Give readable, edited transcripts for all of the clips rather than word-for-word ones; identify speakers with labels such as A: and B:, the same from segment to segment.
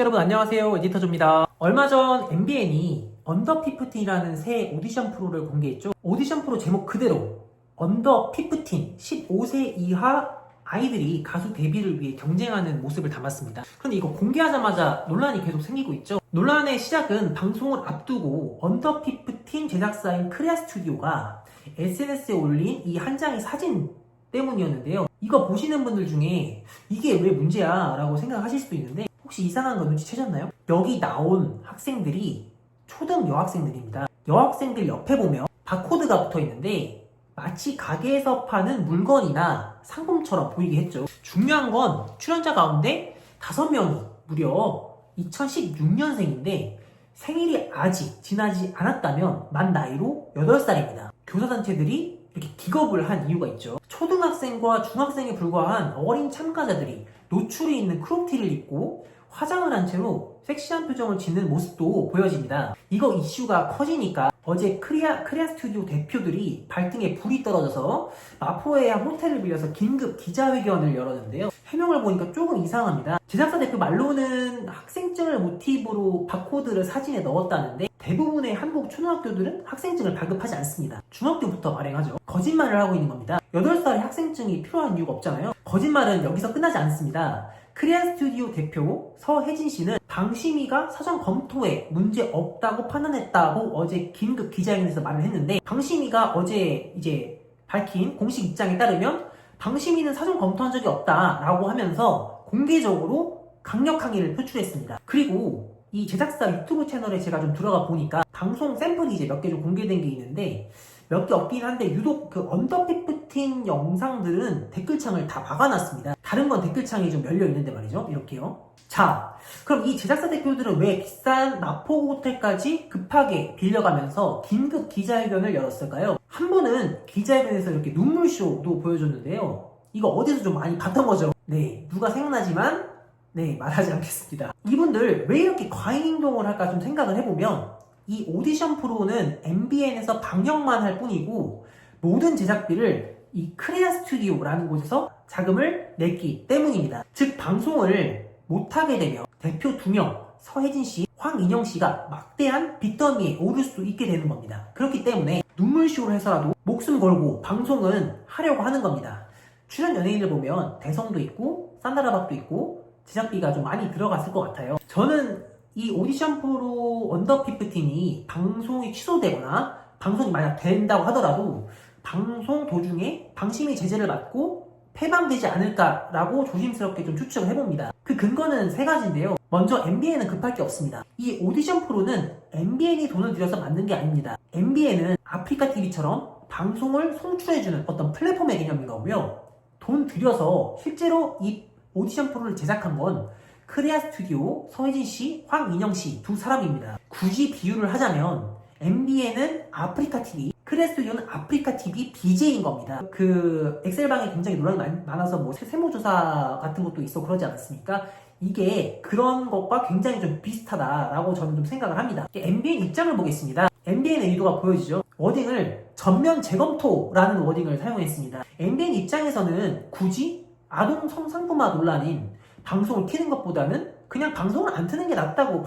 A: 구독자 여러분 안녕하세요. 에디터조입니다. 얼마 전 MBN이 언더 15이라는 새 오디션 프로를 공개했죠. 오디션 프로 제목 그대로 언더 15, 15세 이하 아이들이 가수 데뷔를 위해 경쟁하는 모습을 담았습니다. 그런데 이거 공개하자마자 논란이 계속 생기고 있죠. 논란의 시작은 방송을 앞두고 언더 15 제작사인 크레아 스튜디오가 SNS에 올린 이 한 장의 사진 때문이었는데요. 이거 보시는 분들 중에 이게 왜 문제야 라고 생각하실 수도 있는데 혹시 이상한 거 눈치채셨나요? 여기 나온 학생들이 초등 여학생들입니다. 여학생들 옆에 보면 바코드가 붙어 있는데 마치 가게에서 파는 물건이나 상품처럼 보이게 했죠. 중요한 건 출연자 가운데 5명이 무려 2016년생인데 생일이 아직 지나지 않았다면 만 나이로 8살입니다. 교사단체들이 이렇게 기겁을 한 이유가 있죠. 초등학생과 중학생에 불과한 어린 참가자들이 노출이 있는 크롭티를 입고 화장을 한 채로 섹시한 표정을 짓는 모습도 보여집니다. 이거 이슈가 커지니까 어제 크레아 스튜디오 대표들이 발등에 불이 떨어져서 마포의 한 호텔을 빌려서 긴급 기자회견을 열었는데요. 해명을 보니까 조금 이상합니다. 제작사 대표 말로는 학생증을 모티브로 바코드를 사진에 넣었다는데 대부분의 한국 초등학교들은 학생증을 발급하지 않습니다. 중학교부터 발행하죠. 거짓말을 하고 있는 겁니다. 8살에 학생증이 필요한 이유가 없잖아요. 거짓말은 여기서 끝나지 않습니다. 크레아 스튜디오 대표 서혜진 씨는 방심위가 사전 검토에 문제 없다고 판단했다고 어제 긴급 기자회견에서 말을 했는데, 방심위가 어제 이제 밝힌 공식 입장에 따르면 방심위는 사전 검토한 적이 없다라고 하면서 공개적으로 강력 항의를 표출했습니다. 그리고 이 제작사 유튜브 채널에 제가 좀 들어가 보니까 방송 샘플이 이제 몇 개 좀 공개된 게 있는데 몇 개 없긴 한데 유독 그 언더 15 영상들은 댓글창을 다 막아놨습니다. 다른 건 댓글창이 좀 열려있는데 말이죠. 이렇게요. 자, 그럼 이 제작사 대표들은 왜 비싼 마포 호텔까지 급하게 빌려가면서 긴급 기자회견을 열었을까요? 한 분은 기자회견에서 이렇게 눈물쇼도 보여줬는데요. 이거 어디서 좀 많이 봤던 거죠? 네, 누가 생각나지만 말하지 않겠습니다. 이분들 왜 이렇게 과잉 행동을 할까 좀 생각을 해보면 이 오디션 프로는 MBN에서 방영만 할 뿐이고 모든 제작비를 이 크레아 스튜디오라는 곳에서 자금을 냈기 때문입니다. 즉 방송을 못하게 되면 대표 2명 서혜진 씨, 황인영 씨가 막대한 빚더미에 오를 수 있게 되는 겁니다. 그렇기 때문에 눈물쇼를 해서라도 목숨 걸고 방송은 하려고 하는 겁니다. 출연 연예인을 보면 대성도 있고 산다라박도 있고 제작비가 좀 많이 들어갔을 것 같아요. 저는 이 오디션 프로 언더 15이 방송이 취소되거나 방송이 만약 된다고 하더라도 방송 도중에 방심위 제재를 받고 폐방되지 않을까라고 조심스럽게 좀 추측을 해봅니다. 그 근거는 3가지인데요. 먼저 MBN은 급할 게 없습니다. 이 오디션 프로는 MBN이 돈을 들여서 만든 게 아닙니다. MBN은 아프리카 TV처럼 방송을 송출해주는 어떤 플랫폼의 개념인 거고요. 돈 들여서 실제로 이 오디션 프로를 제작한 건 크레아 스튜디오 서혜진 씨, 황인영 씨 2사람입니다. 굳이 비유를 하자면 MBN은 아프리카 TV, 크레아 스튜디오는 아프리카 TV BJ인 겁니다. 그 엑셀방에 굉장히 논란이 많아서 뭐 세무조사 같은 것도 있어 그러지 않았습니까? 이게 그런 것과 굉장히 좀 비슷하다라고 저는 좀 생각을 합니다. MBN 입장을 보겠습니다. MBN의 의도가 보여지죠. 워딩을 전면 재검토라는 워딩을 사용했습니다. MBN 입장에서는 굳이 아동 성상품화 논란인 방송을 키는 것보다는 그냥 방송을 안 트는 게 낫다고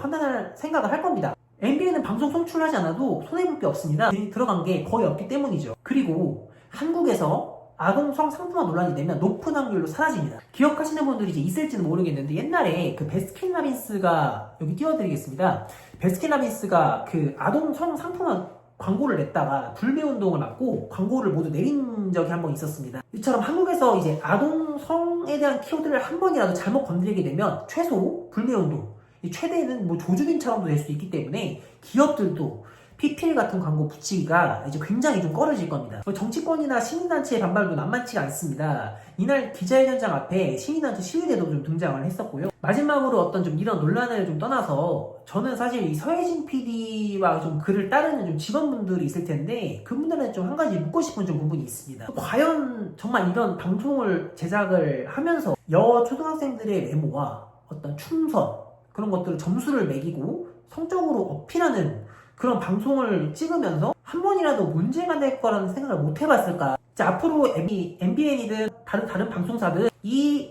A: 생각을 할 겁니다. MBN은 방송 송출하지 않아도 손해볼 게 없습니다. 들어간 게 거의 없기 때문이죠. 그리고 한국에서 아동 성상품화 논란이 되면 높은 확률로 사라집니다. 기억하시는 분들이 이제 있을지는 모르겠는데 옛날에 그 베스킨라빈스가 여기 띄워드리겠습니다. 베스킨라빈스가 그 아동 성상품화 광고를 냈다가 불매운동을 맞고 광고를 모두 내린 적이 한 번 있었습니다. 이처럼 한국에서 이제 아동성에 대한 키워드를 한 번이라도 잘못 건드리게 되면 최소 불매운동, 최대는 뭐 조주빈처럼도 될 수 있기 때문에 기업들도 PPL 같은 광고 붙이기가 이제 굉장히 좀 꺼려질 겁니다. 정치권이나 시민단체의 반발도 만만치가 않습니다. 이날 기자회견장 앞에 시민단체 시위대도 좀 등장을 했었고요. 마지막으로 어떤 좀 이런 논란을 좀 떠나서 저는 사실 이 서혜진 PD와 좀 그를 따르는 좀 직원분들이 있을 텐데 그분들은 좀 한 가지 묻고 싶은 좀 부분이 있습니다. 과연 정말 이런 방송을 제작을 하면서 초등학생들의 외모와 어떤 춤선 그런 것들을 점수를 매기고 성적으로 어필하는 그런 방송을 찍으면서 한 번이라도 문제가 될 거라는 생각을 못 해봤을까. 앞으로 MBN이든 다른 방송사든 이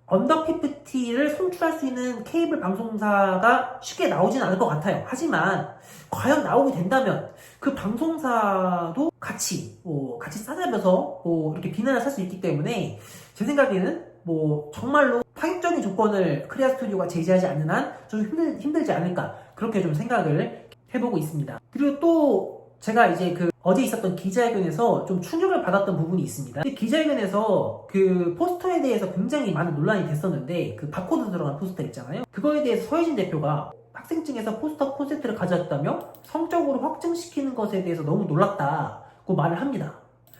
A: 언더 피프티를 송출할 수 있는 케이블 방송사가 쉽게 나오진 않을 것 같아요. 하지만 과연 나오게 된다면 그 방송사도 같이 싸잡여서 이렇게 비난을 살 수 있기 때문에 제 생각에는 정말로 파격적인 조건을 크리아 스튜디오가 제시하지 않는 한 좀 힘들지 않을까 그렇게 좀 생각을 해보고 있습니다. 그리고 또 제가 이제 어제 있었던 기자회견에서 좀 충격을 받았던 부분이 있습니다. 기자회견에서 그 포스터에 대해서 굉장히 많은 논란이 됐었는데 그 바코드 들어간 포스터 있잖아요. 그거에 대해서 서혜진 대표가 학생증에서 포스터 콘셉트를 가져왔다며 성적으로 확증시키는 것에 대해서 너무 놀랐다고 말을 합니다.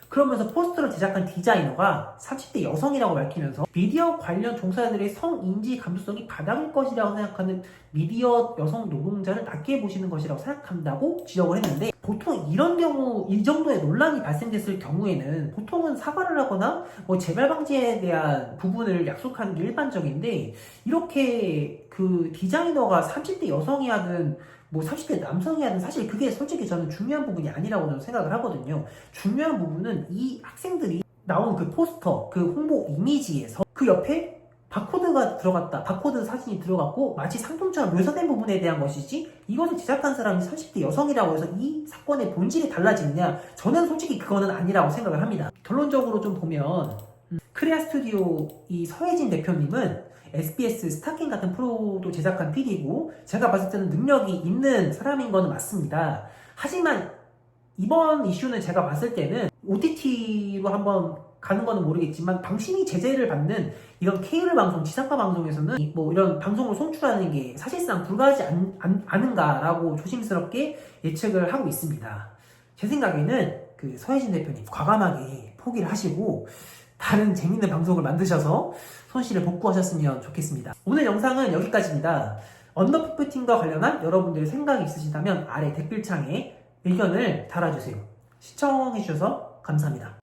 A: 그러면서 포스터를 제작한 디자이너가 30대 여성이라고 밝히면서 미디어 관련 종사자들의 성인지 감수성이 바닥일 것이라고 생각하는 미디어 여성 노동자를 낮게 보시는 것이라고 생각한다고 지적을 했는데, 보통 이런 경우 이 정도의 논란이 발생됐을 경우에는 보통은 사과를 하거나 재발 방지에 대한 부분을 약속하는 게 일반적인데, 이렇게 그 디자이너가 30대 여성이하든 30대 남성이하든 사실 그게 솔직히 저는 중요한 부분이 아니라고 저는 생각을 하거든요. 중요한 부분은 이 학생들이 나온 그 포스터, 그 홍보 이미지에서 그 옆에 바코드가 들어갔다, 바코드 사진이 들어갔고 마치 상품처럼 묘사된 부분에 대한 것이지, 이것을 제작한 사람이 30대 여성이라고 해서 이 사건의 본질이 달라지느냐, 저는 솔직히 그거는 아니라고 생각을 합니다. 결론적으로 좀 보면 크리아 스튜디오 이 서혜진 대표님은 SBS 스타킹 같은 프로도 제작한 PD고 제가 봤을 때는 능력이 있는 사람인 거는 맞습니다. 하지만 이번 이슈는 제가 봤을 때는 OTT로 한번 가는 거는 모르겠지만 방심이 제재를 받는 이런 케이블 방송, 지상파 방송에서는 이런 방송을 송출하는 게 사실상 불가하지 않은가라고 조심스럽게 예측을 하고 있습니다. 제 생각에는 그 서혜진 대표님 과감하게 포기를 하시고 다른 재밌는 방송을 만드셔서 손실을 복구하셨으면 좋겠습니다. 오늘 영상은 여기까지입니다. 언더피프팅과 관련한 여러분들의 생각이 있으시다면 아래 댓글창에 의견을 달아주세요. 시청해주셔서 감사합니다.